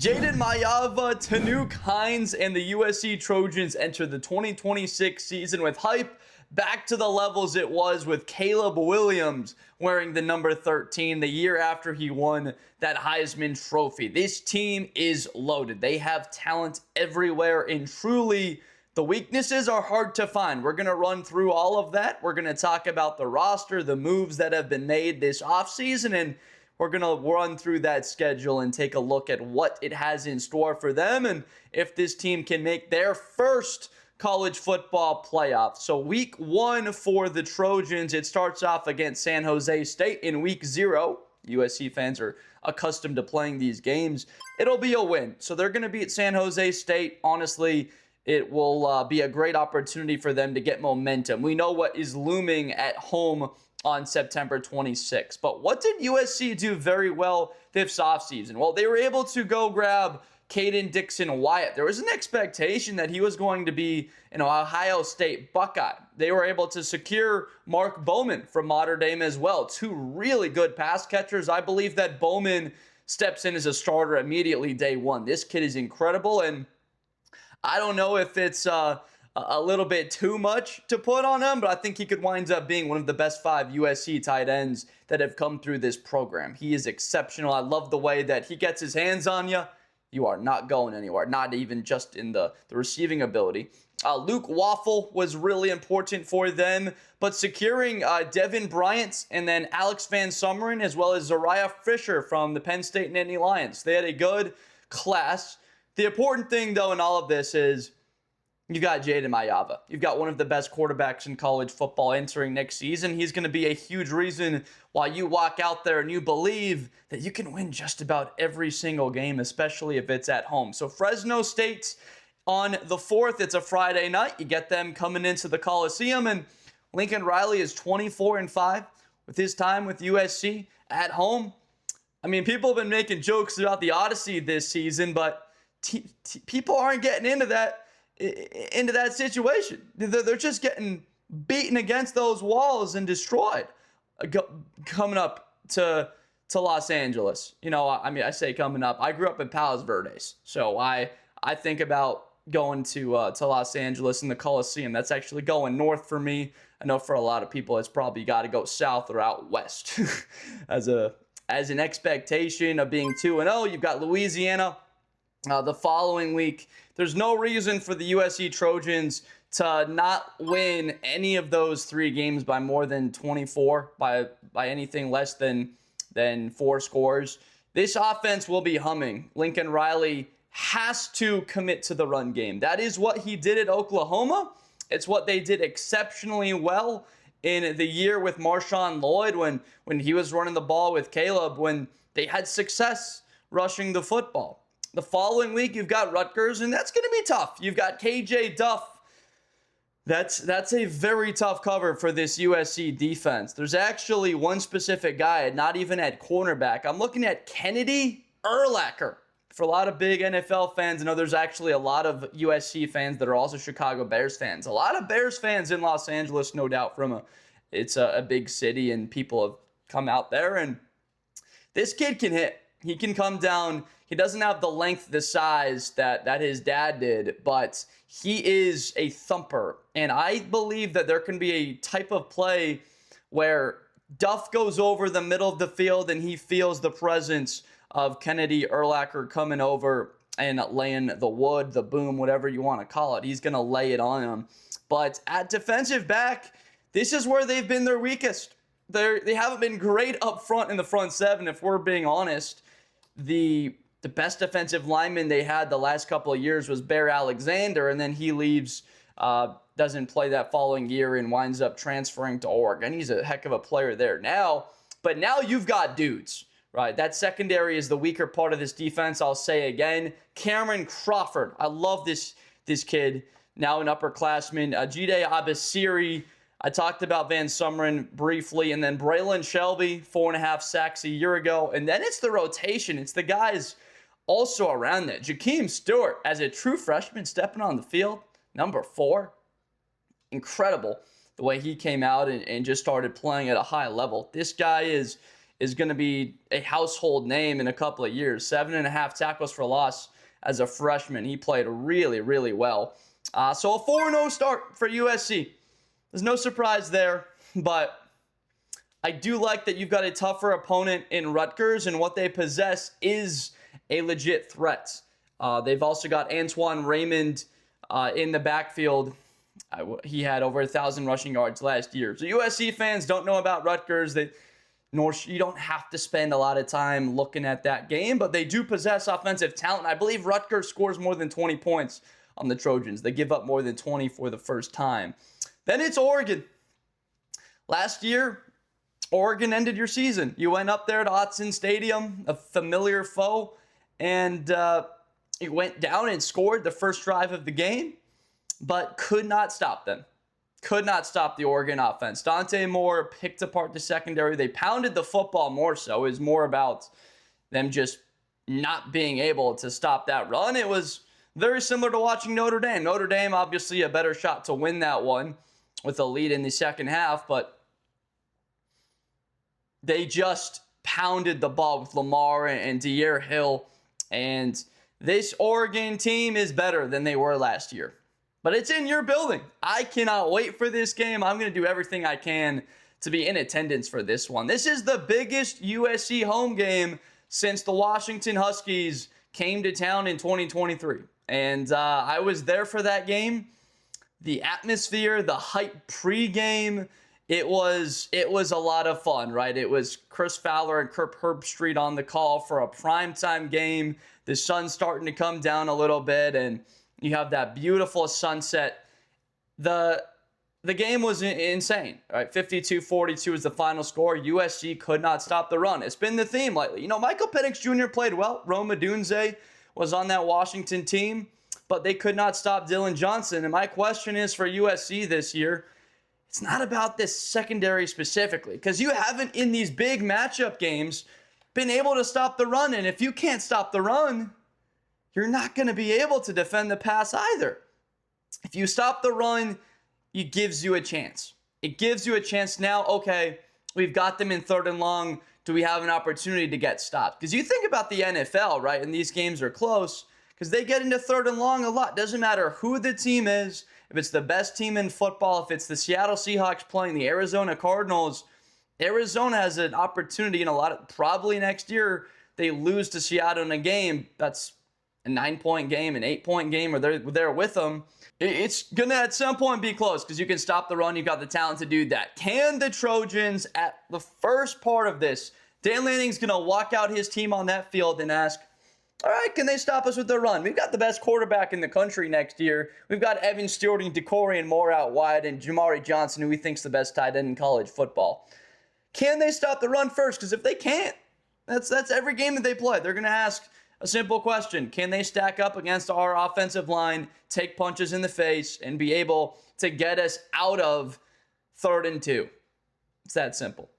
Jayden Maiava, Tanuk Hines, and the USC Trojans enter the 2026 season with hype back to the levels it was with Caleb Williams wearing the number 13 the year after he won that Heisman Trophy. This team is loaded. They have talent everywhere, and truly, the weaknesses are hard to find. We're going to run through all of that. We're going to talk about the roster, the moves that have been made this offseason, and we're going to run through that schedule and take a look at what it has in store for them and if this team can make their first college football playoff. So week 1 for the Trojans, it starts off against San Jose State in week 0. USC fans are accustomed to playing these games. It'll be a win. So they're going to beat San Jose State. Honestly, it will be a great opportunity for them to get momentum. We know what is looming at home on September 26th. But what did USC do very well this offseason? Well, they were able to go grab Caden Dixon-Wyatt. There was an expectation that he was going to be an Ohio State Buckeye. They were able to secure Mark Bowman from Notre Dame as well. 2 really good pass catchers. I believe that Bowman steps in as a starter immediately day 1. This kid is incredible, and I don't know if it's a little bit too much to put on him, but I think he could wind up being one of the best 5 USC tight ends that have come through this program. He is exceptional. I love the way that he gets his hands on you. You are not going anywhere, not even just in the receiving ability. Luke Waffle was really important for them, but securing Devin Bryant and then Alex Van Sumeren as well as Zariah Fisher from the Penn State Nittany Lions. They had a good class. The important thing, though, in all of this is you got Jayden Maiava. You've got one of the best quarterbacks in college football entering next season. He's going to be a huge reason why you walk out there and you believe that you can win just about every single game, especially if it's at home. So Fresno State on the 4th, it's a Friday night. You get them coming into the Coliseum, and Lincoln Riley is 24-5 with his time with USC at home. I mean, people have been making jokes about the Odyssey this season, but people aren't getting into that situation. They're just getting beaten against those walls and destroyed coming up to Los Angeles. I say coming up. I grew up in Palos Verdes, so I think about going to Los Angeles in the Coliseum. That's actually going north for me. I know for a lot of people it's probably got to go south or out west as an expectation of being 2-0. You've got Louisiana the following week. There's no reason for the USC Trojans to not win any of those 3 games by more than 24, by anything less than 4 scores. This offense will be humming. Lincoln Riley has to commit to the run game. That is what he did at Oklahoma. It's what they did exceptionally well in the year with Marshawn Lloyd when he was running the ball with Caleb, when they had success rushing the football. The following week, you've got Rutgers, and that's going to be tough. You've got KJ Duff. That's a very tough cover for this USC defense. There's actually one specific guy, not even at cornerback. I'm looking at Kennedy Urlacher. For a lot of big NFL fans, I know there's actually a lot of USC fans that are also Chicago Bears fans. A lot of Bears fans in Los Angeles, no doubt, it's a big city, and people have come out there, and this kid can hit. He can come down. He doesn't have the length, the size that his dad did, but he is a thumper. And I believe that there can be a type of play where Duff goes over the middle of the field and he feels the presence of Kennedy Urlacher coming over and laying the wood, the boom, whatever you want to call it. He's going to lay it on him. But at defensive back, this is where they've been their weakest. They haven't been great up front in the front 7, if we're being honest. The best defensive lineman they had the last couple of years was Bear Alexander, and then he leaves, doesn't play that following year, and winds up transferring to Oregon. He's a heck of a player there now. But now you've got dudes, right? That secondary is the weaker part of this defense, I'll say again. Cameron Crawford, I love this kid, now an upperclassman. Jide Abasiri, I talked about Van Sumeren briefly, and then Braylon Shelby, 4.5 sacks a year ago. And then it's the rotation. It's the guys also around that. Jakeem Stewart, as a true freshman, stepping on the field, number 4. Incredible the way he came out and just started playing at a high level. This guy is is going to be a household name in a couple of years. 7.5 tackles for loss as a freshman. He played really, really well. So a 4-0 start for USC. There's no surprise there, but I do like that you've got a tougher opponent in Rutgers, and what they possess is a legit threat. They've also got Antoine Raymond in the backfield. He had over 1,000 rushing yards last year. So USC fans don't know about Rutgers. You don't have to spend a lot of time looking at that game, but they do possess offensive talent. I believe Rutgers scores more than 20 points on the Trojans. They give up more than 20 for the first time. Then it's Oregon. Last year, Oregon ended your season. You went up there to Autzen Stadium, a familiar foe, and you went down and scored the first drive of the game, but could not stop them. Could not stop the Oregon offense. Dante Moore picked apart the secondary. They pounded the football more so. It was more about them just not being able to stop that run. It was very similar to watching Notre Dame. Notre Dame, obviously, a better shot to win that one with a lead in the second half, but they just pounded the ball with Lamar and De'Aaron Hill, and this Oregon team is better than they were last year. But it's in your building. I cannot wait for this game. I'm going to do everything I can to be in attendance for this one. This is the biggest USC home game since the Washington Huskies came to town in 2023. And I was there for that game. The atmosphere, the hype pregame, it was a lot of fun, right? It was Chris Fowler and Kirk Herbstreit on the call for a primetime game. The sun's starting to come down a little bit, and you have that beautiful sunset. The game was insane, right? 52-42 is the final score. USC could not stop the run. It's been the theme lately. You know, Michael Penix Jr. played well. Rome Odunze was on that Washington team, but they could not stop Dylan Johnson. And my question is for USC this year, it's not about this secondary specifically, because you haven't, in these big matchup games, been able to stop the run. And if you can't stop the run, you're not going to be able to defend the pass either. If you stop the run, it gives you a chance. It gives you a chance now, okay, we've got them in 3rd and long. Do we have an opportunity to get stopped? Because you think about the NFL, right, and these games are close, because they get into 3rd and long a lot. Doesn't matter who the team is, if it's the best team in football, if it's the Seattle Seahawks playing the Arizona Cardinals, Arizona has an opportunity in probably next year, they lose to Seattle in a game that's a 9-point game, an 8-point game, or they're there with them. It's going to at some point be close because you can stop the run. You've got the talent to do that. Can the Trojans, at the first part of this, Dan Lanning's going to walk out his team on that field and ask, all right, can they stop us with the run? We've got the best quarterback in the country next year. We've got Evan Stewart and DeCorian Moore out wide and Jamari Johnson, who we think's the best tight end in college football. Can they stop the run first? Because if they can't, that's every game that they play. They're going to ask a simple question. Can they stack up against our offensive line, take punches in the face, and be able to get us out of 3rd and 2? It's that simple.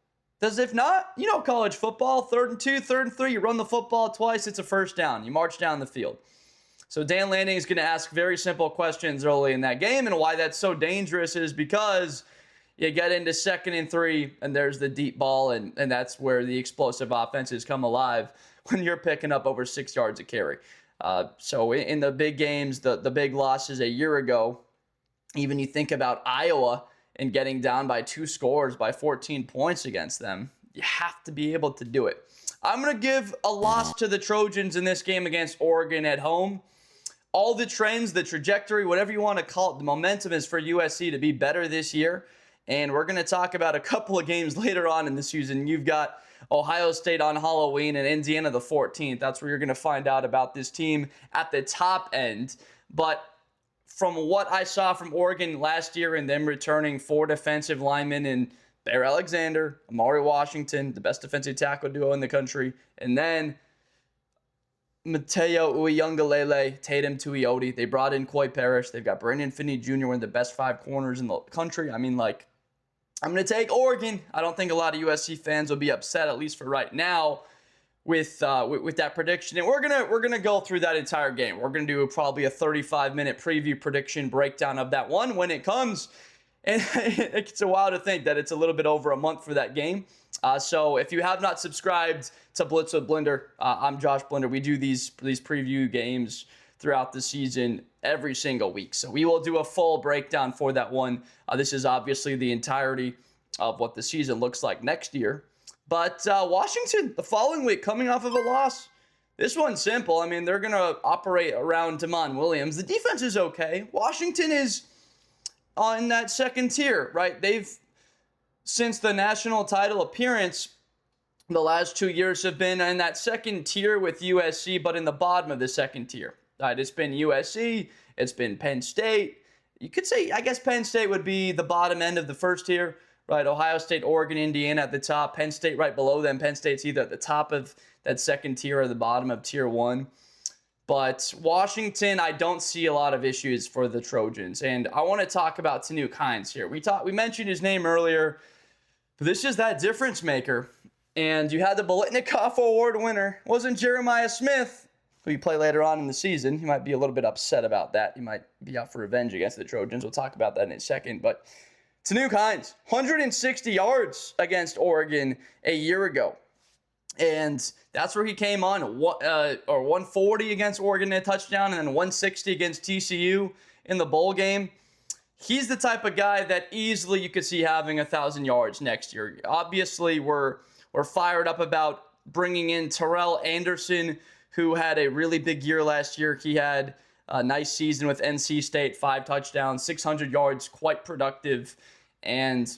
Because if not, you know college football, 3rd and 2, 3rd and 3, you run the football twice, it's a first down. You march down the field. So Dan Lanning is going to ask very simple questions early in that game, and why that's so dangerous is because you get into 2nd and 3, and there's the deep ball, and that's where the explosive offenses come alive when you're picking up over 6 yards a carry. So in the big games, the big losses a year ago, even you think about Iowa and getting down by 2 scores by 14 points against them, you have to be able to do it. I'm going to give a loss to the Trojans in this game against Oregon at home. All the trends, the trajectory, whatever you want to call it, the momentum is for USC to be better this year. And we're going to talk about a couple of games later on in the season. You've got Ohio State on Halloween and Indiana the 14th. That's where you're going to find out about this team at the top end. But from what I saw from Oregon last year and them returning 4 defensive linemen in Bear Alexander, Amari Washington, the best defensive tackle duo in the country, and then Mateo Uyunglele, Tatum Tuioti. They brought in Coy Parrish. They've got Brandon Finney Jr., one of the best 5 corners in the country. I mean, I'm going to take Oregon. I don't think a lot of USC fans will be upset, at least for right now, with that prediction. And we're gonna go through that entire game. We're gonna do probably a 35-minute preview prediction breakdown of that one when it comes. And it's a while to think that it's a little bit over a month for that game. So if you have not subscribed to Blitz with Blender, I'm Josh Blender. We do these preview games throughout the season every single week. So we will do a full breakdown for that one. This is obviously the entirety of what the season looks like next year. But Washington, the following week, coming off of a loss, this one's simple. I mean, they're going to operate around Damon Williams. The defense is okay. Washington is on that second tier, right? Since the national title appearance, the last 2 years have been in that second tier with USC, but in the bottom of the second tier. It's been USC, it's been Penn State. You could say, I guess Penn State would be the bottom end of the first tier, right? Ohio State, Oregon, Indiana at the top, Penn State right below them. Penn State's either at the top of that second tier or the bottom of tier one. But Washington, I don't see a lot of issues for the Trojans. And I want to talk about Tanook Hines here. We mentioned his name earlier, but this is that difference maker. And you had the Biletnikoff Award winner. It wasn't Jeremiah Smith, who you play later on in the season. He might be a little bit upset about that. He might be out for revenge against the Trojans. We'll talk about that in a second. But Tanook Hines, 160 yards against Oregon a year ago. And that's where he came on, or 140 against Oregon in a touchdown, and then 160 against TCU in the bowl game. He's the type of guy that easily you could see having 1,000 yards next year. Obviously, we're fired up about bringing in Terrell Anderson, who had a really big year last year. He had a nice season with NC State, 5 touchdowns, 600 yards, quite productive. And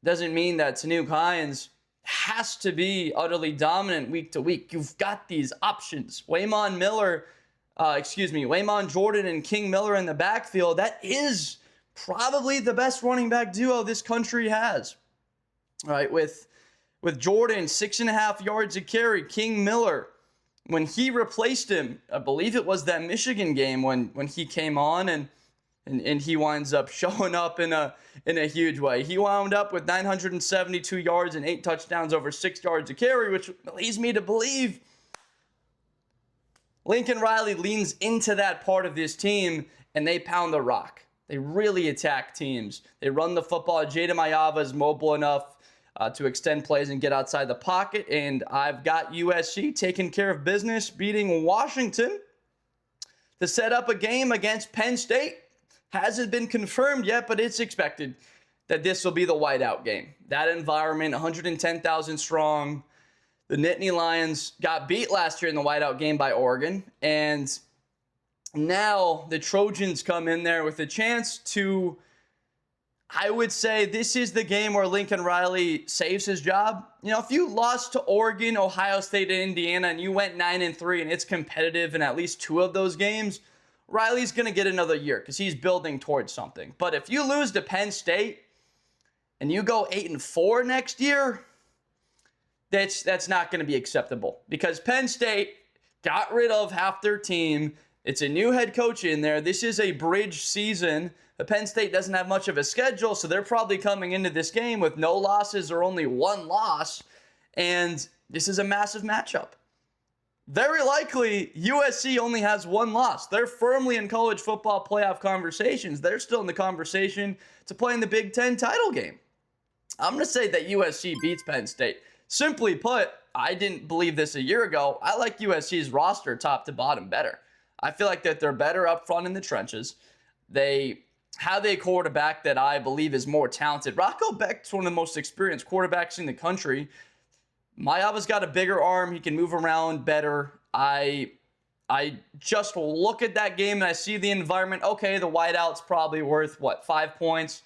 doesn't mean that Tanook Hines has to be utterly dominant week to week. You've got these options. Waymon Jordan and King Miller in the backfield. That is probably the best running back duo this country has. All right, with Jordan, 6.5 yards a carry. King Miller, when he replaced him, I believe it was that Michigan game when he came on and he winds up showing up in a huge way. He wound up with 972 yards and 8 touchdowns over 6 yards a carry, which leads me to believe Lincoln Riley leans into that part of this team and they pound the rock. They really attack teams. They run the football. Jayden Maiava is mobile enough to extend plays and get outside the pocket. And I've got USC taking care of business, beating Washington to set up a game against Penn State. Hasn't been confirmed yet, but it's expected that this will be the whiteout game. That environment, 110,000 strong. The Nittany Lions got beat last year in the whiteout game by Oregon. And now the Trojans come in there with a chance to, I would say this is the game where Lincoln Riley saves his job. You know, if you lost to Oregon, Ohio State, and Indiana, and you went 9-3 and it's competitive in at least 2 of those games, Riley's going to get another year because he's building towards something. But if you lose to Penn State and you go 8-4 next year, that's not going to be acceptable because Penn State got rid of half their team. It's a new head coach in there. This is a bridge season. The Penn State doesn't have much of a schedule, so they're probably coming into this game with no losses or only 1 loss. And this is a massive matchup. Very likely, USC only has 1 loss. They're firmly in college football playoff conversations. They're still in the conversation to play in the Big Ten title game. I'm going to say that USC beats Penn State. Simply put, I didn't believe this a year ago. I like USC's roster top to bottom better. I feel like that they're better up front in the trenches. They have a quarterback that I believe is more talented. Rocco Becht's one of the most experienced quarterbacks in the country. Maiava's got a bigger arm. He can move around better. I just look at that game and I see the environment. Okay, the whiteout's probably worth, 5 points?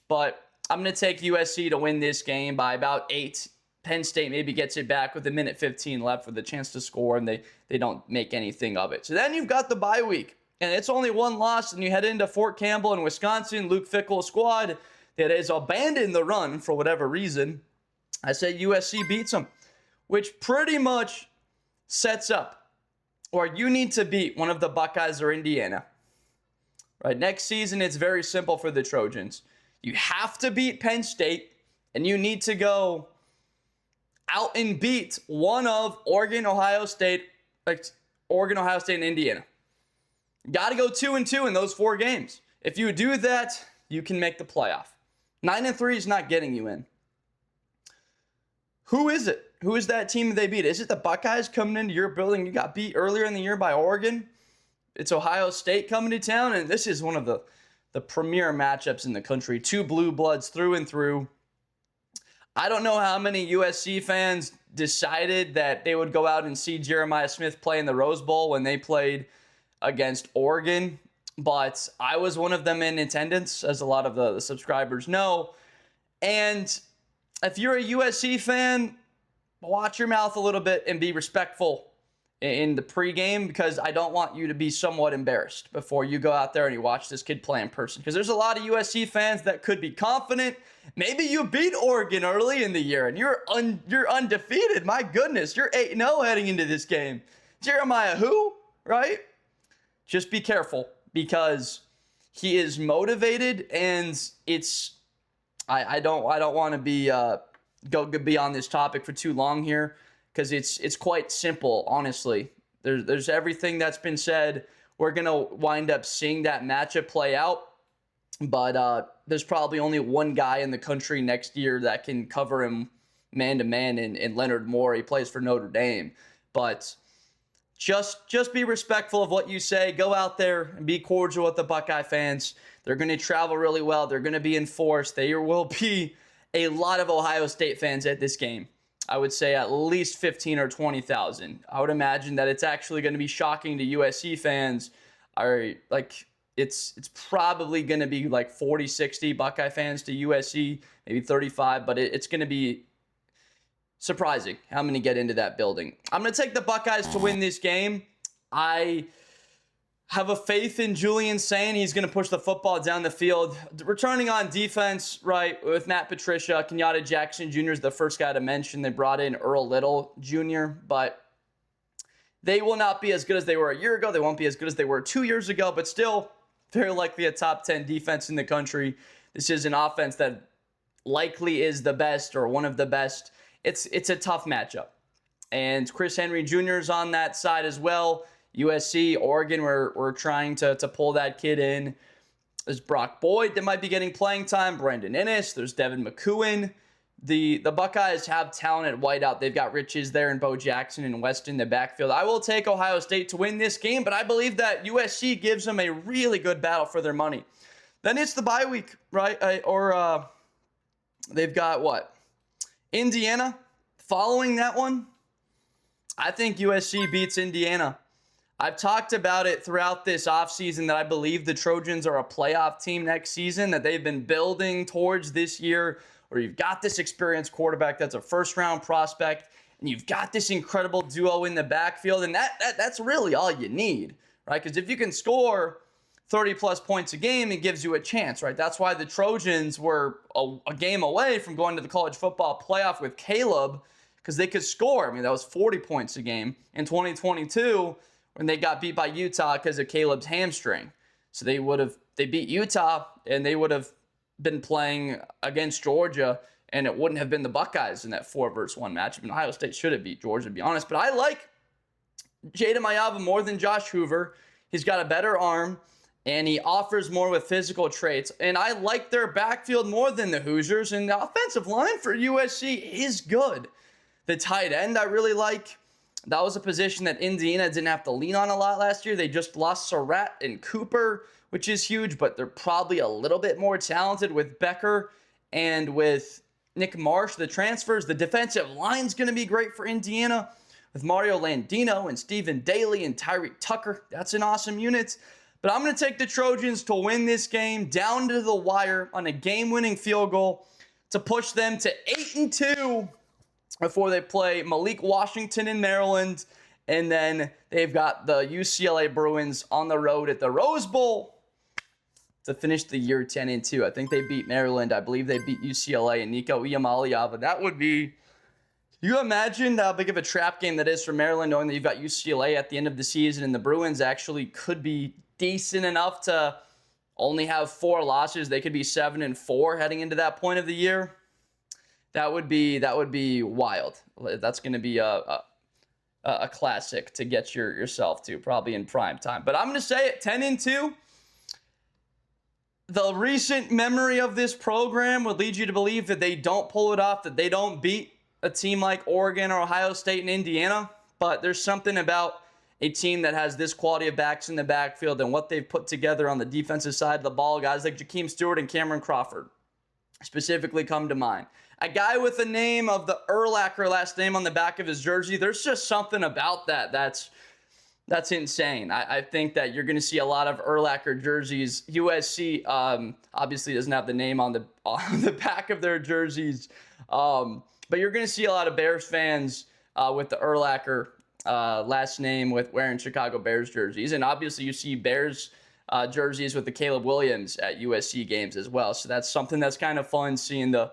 But I'm going to take USC to win this game by about 8. Penn State maybe gets it back with 1:15 left with a chance to score, and they don't make anything of it. So then you've got the bye week, and it's only 1 loss, and you head into Fort Campbell in Wisconsin. Luke Fickell's squad that has abandoned the run for whatever reason. I said USC beats them, which pretty much sets up, or you need to beat one of the Buckeyes or Indiana. Right, next season, it's very simple for the Trojans. You have to beat Penn State, and you need to go out and beat one of Oregon, Ohio State, and Indiana. Got to go 2-2 in those 4 games. If you do that, you can make the playoff. 9-3 is not getting you in. Who is it? Who is that team that they beat? Is it the Buckeyes coming into your building? You got beat earlier in the year by Oregon. It's Ohio State coming to town, and this is one of the premier matchups in the country. Two blue bloods through and through. I don't know how many USC fans decided that they would go out and see Jeremiah Smith play in the Rose Bowl when they played against Oregon, but I was one of them in attendance, as a lot of the subscribers know. And if you're a USC fan, watch your mouth a little bit and be respectful in the pregame, because I don't want you to be somewhat embarrassed before you go out there and you watch this kid play in person. Because there's a lot of USC fans that could be confident. Maybe you beat Oregon early in the year and you're undefeated. My goodness, you're 8-0 heading into this game. Jeremiah who, right? Just be careful, because he is motivated, and it's I don't want to be be on this topic for too long here, because it's quite simple, honestly. There's everything that's been said. We're going to wind up seeing that matchup play out, but there's probably only one guy in the country next year that can cover him man-to-man, and Leonard Moore. He plays for Notre Dame. But just be respectful of what you say. Go out there and be cordial with the Buckeye fans. They're going to travel really well. They're going to be enforced. There will be a lot of Ohio State fans at this game. I would say at least 15 or 20,000. I would imagine that it's actually going to be shocking to USC fans. It's probably going to be like 40, 60 Buckeye fans to USC, maybe 35, but it's going to be surprising how many get into that building. I'm going to take the Buckeyes to win this game. I have a faith in Julian saying he's going to push the football down the field. Returning on defense, right, with Matt Patricia, Kenyatta Jackson Jr. is the first guy to mention. They brought in Earl Little Jr., but they will not be as good as they were a year ago. They won't be as good as they were 2 years ago, but still very likely a top 10 defense in the country. This is an offense that likely is the best or one of the best. It's a tough matchup. And Chris Henry Jr. is on that side as well. USC, Oregon, we're trying to pull that kid in. There's Brock Boyd that might be getting playing time. Brandon Inniss. There's Devin McCowan. The Buckeyes have talent at wideout. They've got Riches there and Bo Jackson and West in the backfield. I will take Ohio State to win this game, but I believe that USC gives them a really good battle for their money. Then it's the bye week, right? They've got what? Indiana. Following that one, I think USC beats Indiana. I've talked about it throughout this offseason that I believe the Trojans are a playoff team next season, that they've been building towards this year, where you've got this experienced quarterback that's a first-round prospect, and you've got this incredible duo in the backfield, and that's really all you need, right? Because if you can score 30-plus points a game, it gives you a chance, right? That's why the Trojans were a game away from going to the college football playoff with Caleb, because they could score. I mean, that was 40 points a game in 2022 when they got beat by Utah because of Caleb's hamstring. So they beat Utah, and they would have been playing against Georgia, and it wouldn't have been the Buckeyes in that 4-1 matchup. And Ohio State should have beat Georgia, to be honest. But I like Jayden Maiava more than Josh Hoover. He's got a better arm, and he offers more with physical traits. And I like their backfield more than the Hoosiers. And the offensive line for USC is good. The tight end I really like. That was a position that Indiana didn't have to lean on a lot last year. They just lost Surratt and Cooper, which is huge, but they're probably a little bit more talented with Becker and with Nick Marsh, the transfers. The defensive line's going to be great for Indiana with Mario Landino and Stephen Daly and Tyreek Tucker. That's an awesome unit. But I'm going to take the Trojans to win this game down to the wire on a game-winning field goal to push them to 8-2 before they play Malik Washington in Maryland. And then they've got the UCLA Bruins on the road at the Rose Bowl to finish the year 10-2. I think they beat Maryland. I believe they beat UCLA and Nico Iamaleava. That would be... You imagine how big of a trap game that is for Maryland, knowing that you've got UCLA at the end of the season, and the Bruins actually could be decent enough to only have 4 losses. They could be 7-4 heading into that point of the year. That would be wild. That's going to be a classic to get yourself to, probably in prime time. But I'm going to say it, 10-2. The recent memory of this program would lead you to believe that they don't pull it off, that they don't beat a team like Oregon or Ohio State and Indiana, but there's something about a team that has this quality of backs in the backfield and what they've put together on the defensive side of the ball. Guys like Jakeem Stewart and Cameron Crawford specifically come to mind. A guy with the name of the Urlacher last name on the back of his jersey, there's just something about that that's insane. I think that you're going to see a lot of Urlacher jerseys. USC obviously doesn't have the name on the back of their jerseys, but you're going to see a lot of Bears fans with the Urlacher last name with wearing Chicago Bears jerseys. And obviously you see Bears jerseys with the Caleb Williams at USC games as well. So that's something that's kind of fun, seeing the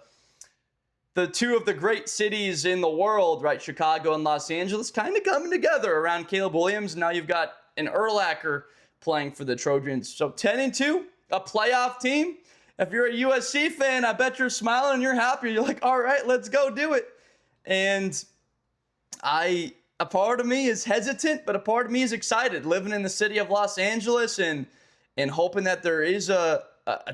two of the great cities in the world, right, Chicago and Los Angeles, kind of coming together around Caleb Williams. Now you've got an Urlacher playing for the Trojans. So 10-2, a playoff team. If you're a USC fan, I bet you're smiling and you're happy. You're like, all right, let's go do it. And a part of me is hesitant, but a part of me is excited, living in the city of Los Angeles and hoping that there is a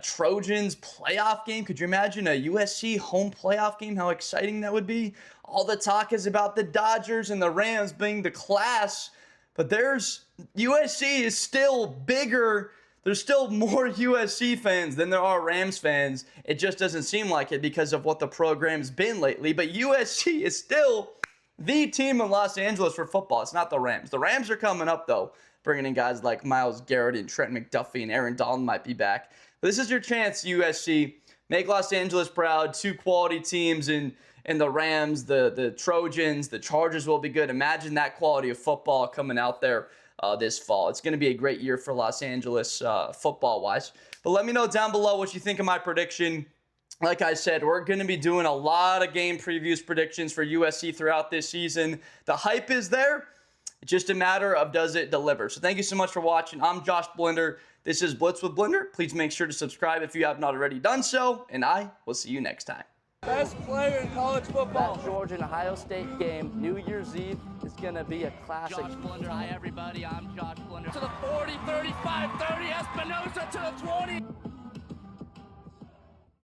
Trojans playoff game. Could you imagine a USC home playoff game? How exciting that would be. All the talk is about the Dodgers and the Rams being the class, but USC is still bigger. There's still more USC fans than there are Rams fans. It just doesn't seem like it because of what the program's been lately, but USC is still the team in Los Angeles for football. It's not the Rams. The Rams are coming up, though, bringing in guys like Myles Garrett and Trent McDuffie, and Aaron Donald might be back. But this is your chance, USC. Make Los Angeles proud. Two quality teams in the Rams, the Trojans, the Chargers will be good. Imagine that quality of football coming out there this fall. It's going to be a great year for Los Angeles football-wise. But let me know down below what you think of my prediction. Like I said, we're going to be doing a lot of game previews, predictions for USC throughout this season. The hype is there. It's just a matter of does it deliver. So thank you so much for watching. I'm Josh Blender. This is Blitz with Blender. Please make sure to subscribe if you have not already done so, and I will see you next time. Best player in college football. That Georgia and Ohio State game, New Year's Eve, is going to be a classic. Josh Blender, hi everybody, I'm Josh Blender. To the 40, 35, 30, Espinosa to the 20.